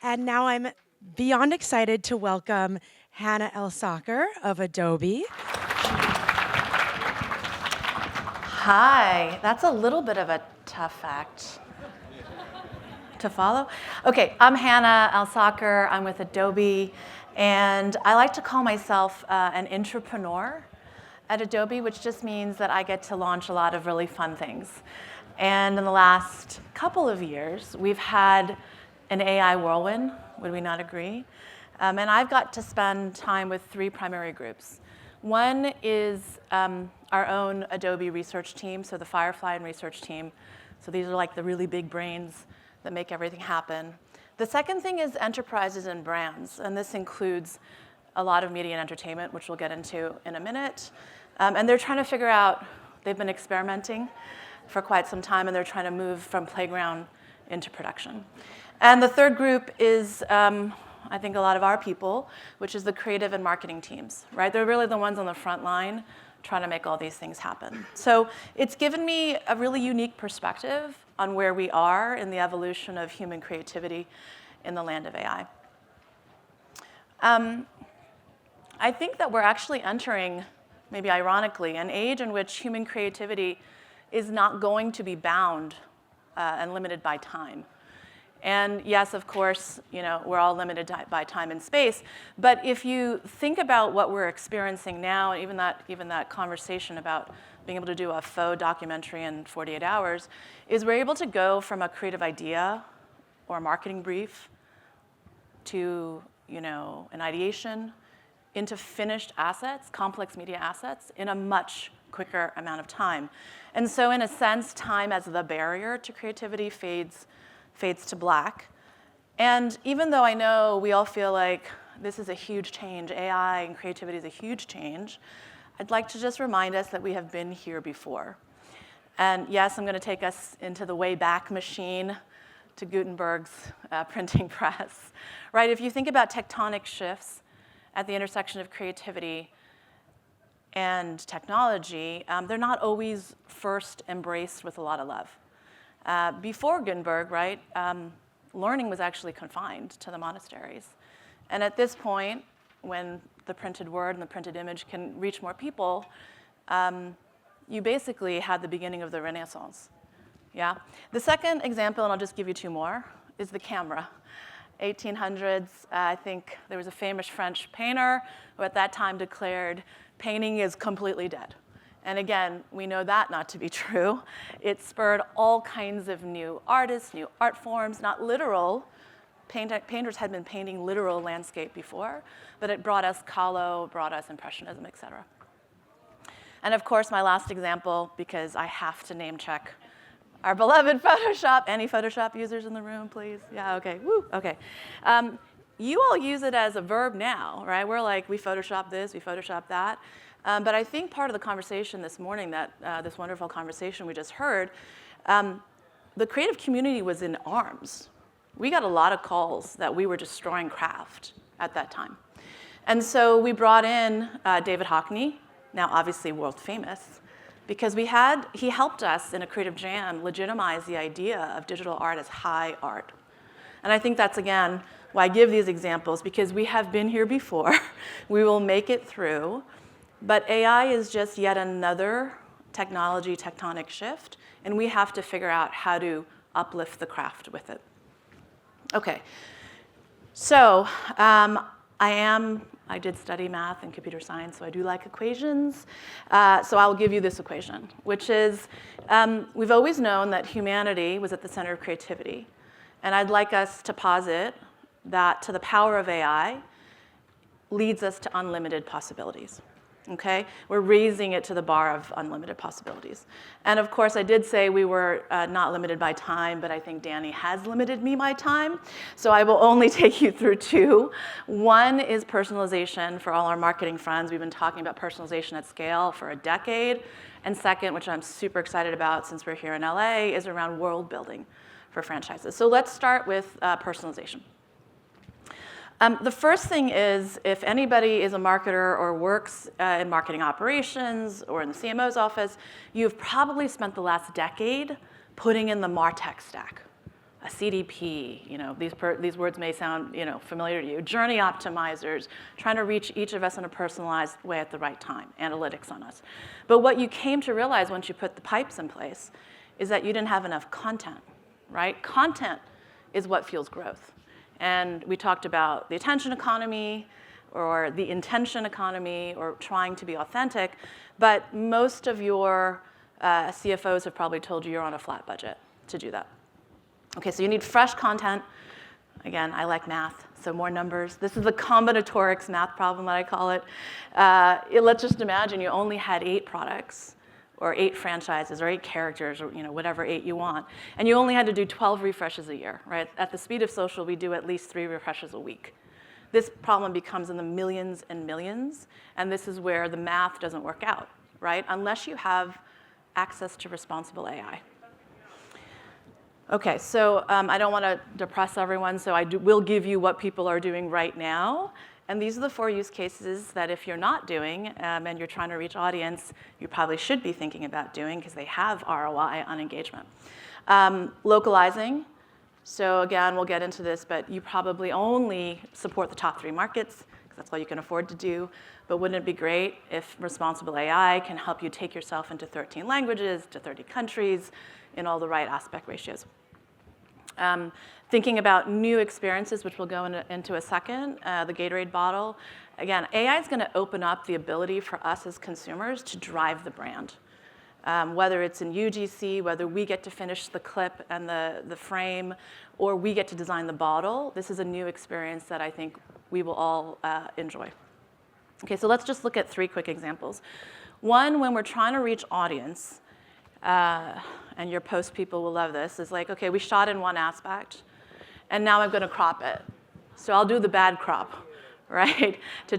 And now I'm beyond excited to welcome Hannah Elsakr of Adobe. Hi, that's a little bit of a tough act to follow. Okay, I'm Hannah Elsakr. I'm with Adobe, and I like to call myself an entrepreneur at Adobe, which just means that I get to launch a lot of really fun things. And in the last couple of years, we've had an AI whirlwind, would we not agree? And I've got to spend time with three primary groups. One is our own Adobe research team, so the Firefly and research team. So these are like the really big brains that make everything happen. The second thing is enterprises and brands, and this includes a lot of media and entertainment, which we'll get into in a minute. And they're trying to figure out, they've been experimenting for quite some time, and they're trying to move from playground into production. And the third group is, I think, a lot of our people, which is the creative and marketing teams, right? They're really the ones on the front line trying to make all these things happen. So it's given me a really unique perspective on where we are in the evolution of human creativity in the land of AI. I think that we're actually entering, maybe ironically, an age in which human creativity is not going to be bound and limited by time. And yes, of course, we're all limited by time and space. But if you think about what we're experiencing now, even that conversation about being able to do a faux documentary in 48 hours, is we're able to go from a creative idea or a marketing brief to an ideation into finished assets, complex media assets, in a much quicker amount of time. And so in a sense, time as the barrier to creativity fades to black. And even though I know we all feel like this is a huge change, AI and creativity is a huge change, I'd like to just remind us that we have been here before. And yes, I'm going to take us into the Wayback Machine to Gutenberg's printing press. Right? If you think about tectonic shifts at the intersection of creativity and technology, they're not always first embraced with a lot of love. Before Gutenberg, right, learning was actually confined to the monasteries. And at this point, when the printed word and the printed image can reach more people, you basically had the beginning of the Renaissance. Yeah? The second example, and I'll just give you two more, is the camera. 1800s, I think there was a famous French painter who at that time declared, painting is completely dead. And again, we know that not to be true. It spurred all kinds of new artists, new art forms, not literal. Painters had been painting literal landscape before, but it brought us Kahlo, brought us Impressionism, et cetera. And of course, my last example, because I have to name check our beloved Photoshop. Any Photoshop users in the room, please? Yeah, okay, woo, okay. You all use it as a verb now, right? We're like, we Photoshop this, we Photoshop that. But I think part of the conversation this morning, this wonderful conversation we just heard, the creative community was in arms. We got a lot of calls that we were destroying craft at that time. And so we brought in David Hockney, now obviously world famous, because he helped us in a creative jam legitimize the idea of digital art as high art. And I think that's, again, why I give these examples, because we have been here before. We will make it through. But AI is just yet another technology tectonic shift, and we have to figure out how to uplift the craft with it. Okay, so I did study math and computer science, so I do like equations. So I'll give you this equation, which is we've always known that humanity was at the center of creativity. And I'd like us to posit that to the power of AI leads us to unlimited possibilities. Okay? We're raising it to the bar of unlimited possibilities. And of course, I did say we were not limited by time, but I think Danny has limited me by time. So I will only take you through two. One is personalization for all our marketing friends. We've been talking about personalization at scale for a decade. And second, which I'm super excited about since we're here in LA, is around world building for franchises. So let's start with personalization. The first thing is, if anybody is a marketer or works in marketing operations or in the CMO's office, you've probably spent the last decade putting in the MarTech stack, a CDP, these words may sound, familiar to you. Journey optimizers, trying to reach each of us in a personalized way at the right time, analytics on us. But what you came to realize once you put the pipes in place is that you didn't have enough content, right? Content is what fuels growth. And we talked about the attention economy or the intention economy or trying to be authentic, but most of your CFOs have probably told you you're on a flat budget to do that. Okay, so you need fresh content. Again, I like math, so more numbers. This is the combinatorics math problem that I call it. Let's just imagine you only had 8 products or 8 franchises or 8 characters or whatever 8 you want, and you only had to do 12 refreshes a year, right? At the speed of social, we do at least 3 refreshes a week. This problem becomes in the millions and millions, and this is where the math doesn't work out, right? Unless you have access to responsible AI. Okay, so I don't want to depress everyone, so I will give you what people are doing right now. And these are the 4 use cases that if you're not doing and you're trying to reach audience, you probably should be thinking about doing because they have ROI on engagement. Localizing. So again, we'll get into this, but you probably only support the top 3 markets because that's all you can afford to do. But wouldn't it be great if responsible AI can help you take yourself into 13 languages, to 30 countries, in all the right aspect ratios? Thinking about new experiences, which we'll go into a second, the Gatorade bottle. Again, AI is going to open up the ability for us as consumers to drive the brand. Whether it's in UGC, whether we get to finish the clip and the frame, or we get to design the bottle, this is a new experience that I think we will all enjoy. Okay, so let's just look at 3 quick examples. One, when we're trying to reach audience, and your post people will love this, is like, okay, we shot in one aspect, and now I'm going to crop it. So I'll do the bad crop, right?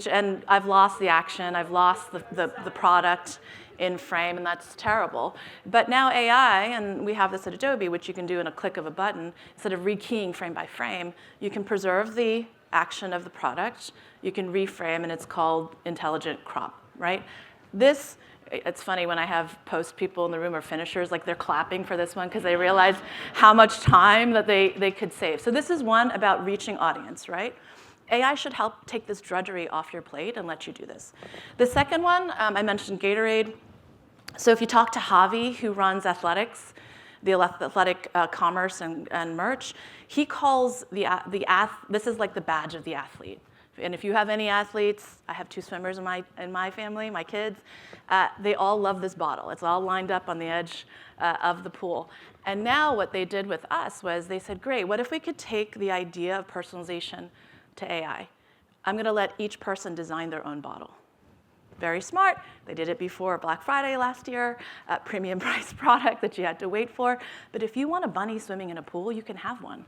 And I've lost the action, I've lost the product in frame, and that's terrible. But now AI, and we have this at Adobe, which you can do in a click of a button, instead of rekeying frame by frame, you can preserve the action of the product, you can reframe, and it's called intelligent crop, right? It's funny when I have post people in the room or finishers, like they're clapping for this one because they realize how much time that they could save. So this is one about reaching audience, right? AI should help take this drudgery off your plate and let you do this. The second one, I mentioned Gatorade. So if you talk to Javi, who runs athletics, the athletic commerce and merch, he calls this is like the badge of the athlete. And if you have any athletes, I have 2 swimmers in my family, my kids, they all love this bottle. It's all lined up on the edge of the pool. And now what they did with us was they said, great, what if we could take the idea of personalization to AI? I'm going to let each person design their own bottle. Very smart. They did it before Black Friday last year, a premium price product that you had to wait for. But if you want a bunny swimming in a pool, you can have one.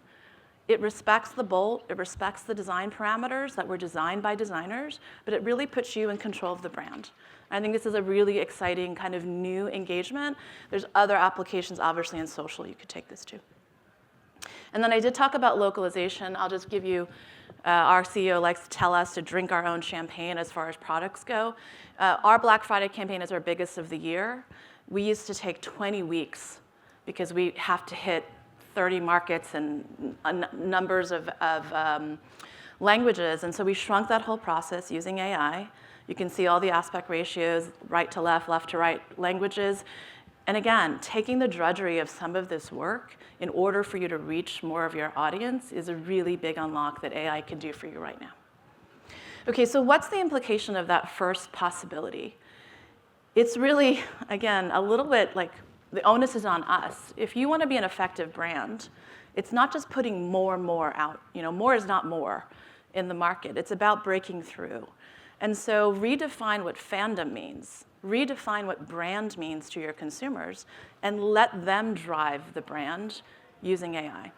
It respects the bolt, it respects the design parameters that were designed by designers, but it really puts you in control of the brand. I think this is a really exciting kind of new engagement. There's other applications, obviously, in social you could take this to. And then I did talk about localization. I'll just give you, our CEO likes to tell us to drink our own champagne as far as products go. Our Black Friday campaign is our biggest of the year. We used to take 20 weeks because we have to hit 30 markets and numbers of languages. And so we shrunk that whole process using AI. You can see all the aspect ratios, right to left to right languages. And again, taking the drudgery of some of this work in order for you to reach more of your audience is a really big unlock that AI can do for you right now. Okay, so what's the implication of that first possibility? It's really, again, a little bit like the onus is on us. If you want to be an effective brand, it's not just putting more out. More is not more in the market. It's about breaking through. And so redefine what fandom means. Redefine what brand means to your consumers and let them drive the brand using AI.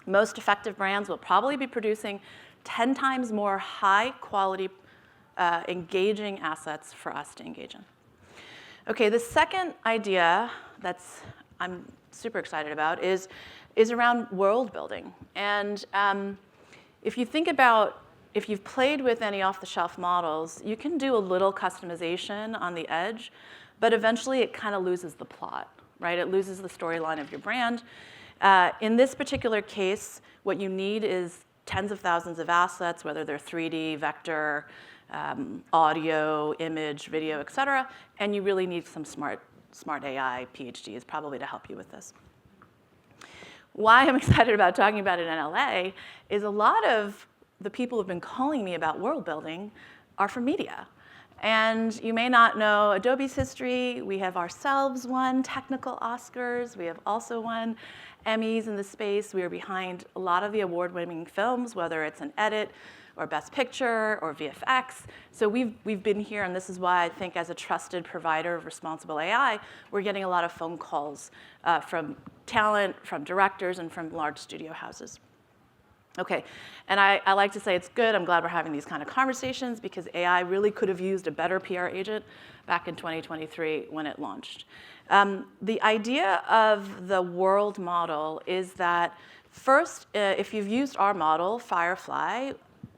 Most effective brands will probably be producing 10 times more high-quality, engaging assets for us to engage in. Okay, the second idea I'm super excited about is around world building. And if you think about, if you've played with any off-the-shelf models, you can do a little customization on the edge, but eventually it kind of loses the plot, right? It loses the storyline of your brand. In this particular case, what you need is tens of thousands of assets, whether they're 3D, vector, audio, image, video, et cetera, and you really need some smart AI PhDs probably to help you with this. Why I'm excited about talking about it in LA is a lot of the people who've been calling me about world building are from media. And you may not know Adobe's history. We have ourselves won technical Oscars. We have also won Emmys in the space. We are behind a lot of the award-winning films, whether it's an edit or Best Picture or VFX. So we've been here, and this is why I think as a trusted provider of responsible AI, we're getting a lot of phone calls from talent, from directors, and from large studio houses. Okay, and I like to say it's good. I'm glad we're having these kind of conversations because AI really could have used a better PR agent back in 2023 when it launched. The idea of the world model is that first, if you've used our model, Firefly,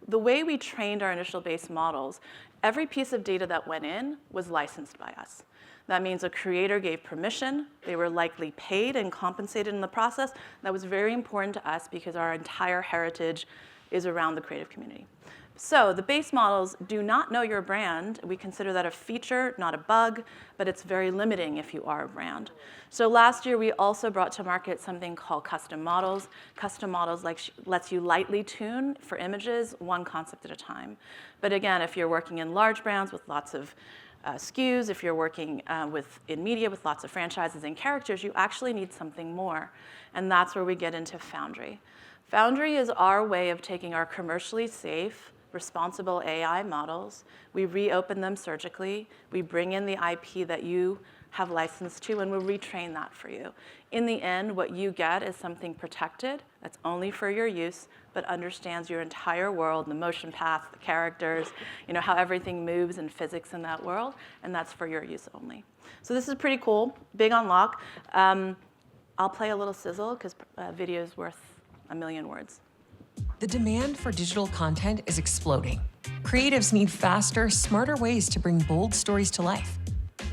the way we trained our initial base models, every piece of data that went in was licensed by us. That means a creator gave permission. They were likely paid and compensated in the process. That was very important to us because our entire heritage is around the creative community. So the base models do not know your brand. We consider that a feature, not a bug, but it's very limiting if you are a brand. So last year, we also brought to market something called custom models. Custom models lets you lightly tune for images, one concept at a time. But again, if you're working in large brands with lots of SKUs, if you're working in media with lots of franchises and characters, you actually need something more. And that's where we get into Foundry. Foundry is our way of taking our commercially safe, responsible AI models, we reopen them surgically, we bring in the IP that you have license to, and we'll retrain that for you. In the end, what you get is something protected that's only for your use, but understands your entire world, the motion paths, the characters, how everything moves and physics in that world, and that's for your use only. So this is pretty cool, big unlock. I'll play a little sizzle because video is worth a million words. The demand for digital content is exploding. Creatives need faster, smarter ways to bring bold stories to life.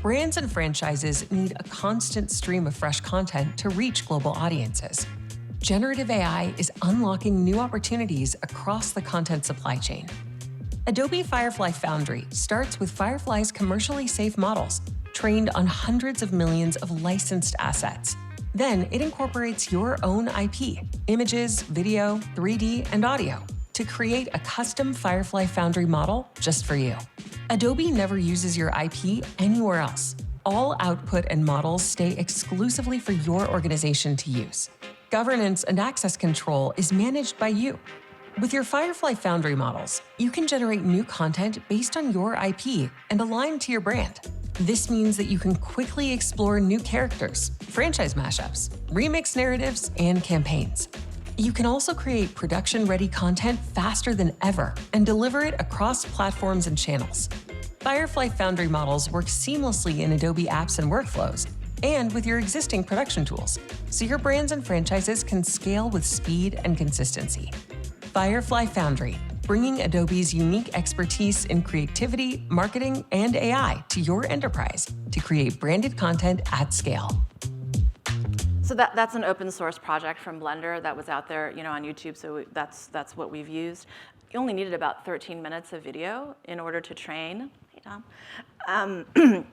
Brands and franchises need a constant stream of fresh content to reach global audiences. Generative AI is unlocking new opportunities across the content supply chain. Adobe Firefly Foundry starts with Firefly's commercially safe models, trained on hundreds of millions of licensed assets. Then it incorporates your own IP, images, video, 3D, and audio to create a custom Firefly Foundry model just for you. Adobe never uses your IP anywhere else. All output and models stay exclusively for your organization to use. Governance and access control is managed by you. With your Firefly Foundry models, you can generate new content based on your IP and aligned to your brand. This means that you can quickly explore new characters, franchise mashups, remix narratives, and campaigns. You can also create production-ready content faster than ever and deliver it across platforms and channels. Firefly Foundry models work seamlessly in Adobe apps and workflows, and with your existing production tools, so your brands and franchises can scale with speed and consistency. Firefly Foundry, bringing Adobe's unique expertise in creativity, marketing, and AI to your enterprise to create branded content at scale. So that's an open source project from Blender that was out there, on YouTube. So that's what we've used. You only needed about 13 minutes of video in order to train. Hey, Tom.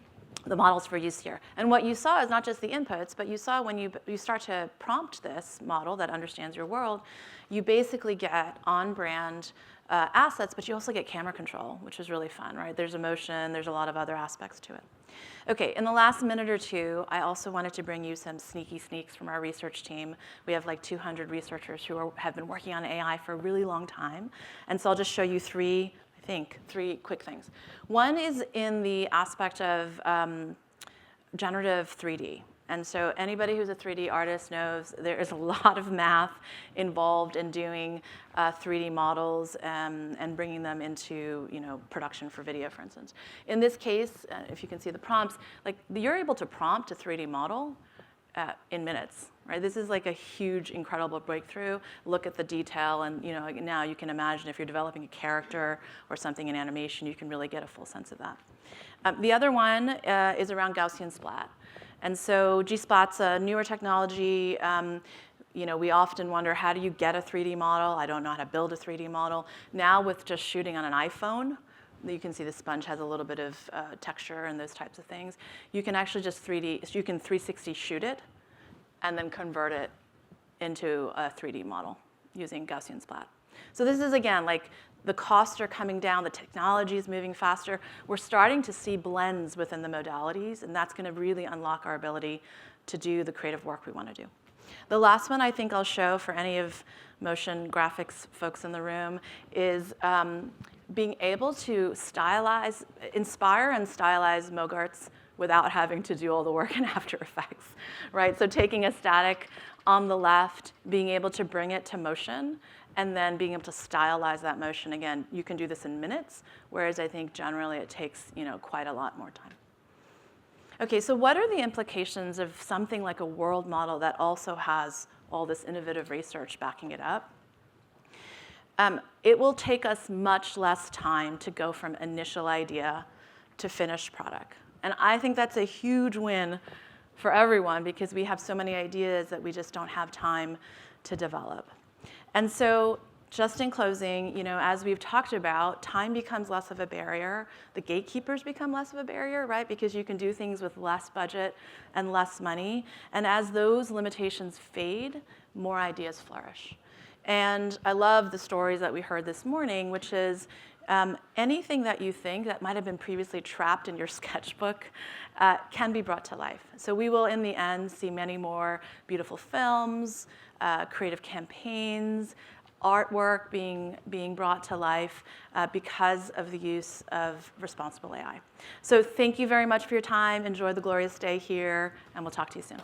The models for use here. And what you saw is not just the inputs, but you saw when you start to prompt this model that understands your world, you basically get on-brand assets, but you also get camera control, which is really fun, right? There's emotion, there's a lot of other aspects to it. Okay, in the last minute or two, I also wanted to bring you some sneaky sneaks from our research team. We have like 200 researchers who have been working on AI for a really long time. And so I'll just show you three quick things. One is in the aspect of generative 3D. And so anybody who's a 3D artist knows there is a lot of math involved in doing 3D models and bringing them into production for video, for instance. In this case, if you can see the prompts, like you're able to prompt a 3D model in minutes, right? This is like a huge, incredible breakthrough. Look at the detail, and now you can imagine if you're developing a character or something in animation, you can really get a full sense of that. The other one is around Gaussian splat. And so G-Splat's a newer technology. We often wonder, how do you get a 3D model? I don't know how to build a 3D model. Now with just shooting on an iPhone, you can see the sponge has a little bit of texture and those types of things. You can actually just you can 360 shoot it and then convert it into a 3D model using Gaussian splat. So this is, again, like the costs are coming down, the technology is moving faster. We're starting to see blends within the modalities, and that's going to really unlock our ability to do the creative work we want to do. The last one I think I'll show for any of motion graphics folks in the room is being able to inspire and stylize Mogarts without having to do all the work in After Effects, right? So taking a static on the left, being able to bring it to motion, and then being able to stylize that motion. Again, you can do this in minutes, whereas I think generally it takes quite a lot more time. Okay, so what are the implications of something like a world model that also has all this innovative research backing it up? It will take us much less time to go from initial idea to finished product. And I think that's a huge win for everyone because we have so many ideas that we just don't have time to develop. And so just in closing, as we've talked about, time becomes less of a barrier. The gatekeepers become less of a barrier, right? Because you can do things with less budget and less money. And as those limitations fade, more ideas flourish. And I love the stories that we heard this morning, which is anything that you think that might have been previously trapped in your sketchbook can be brought to life. So we will, in the end, see many more beautiful films, creative campaigns, artwork being brought to life because of the use of responsible AI. So thank you very much for your time. Enjoy the glorious day here, and we'll talk to you soon.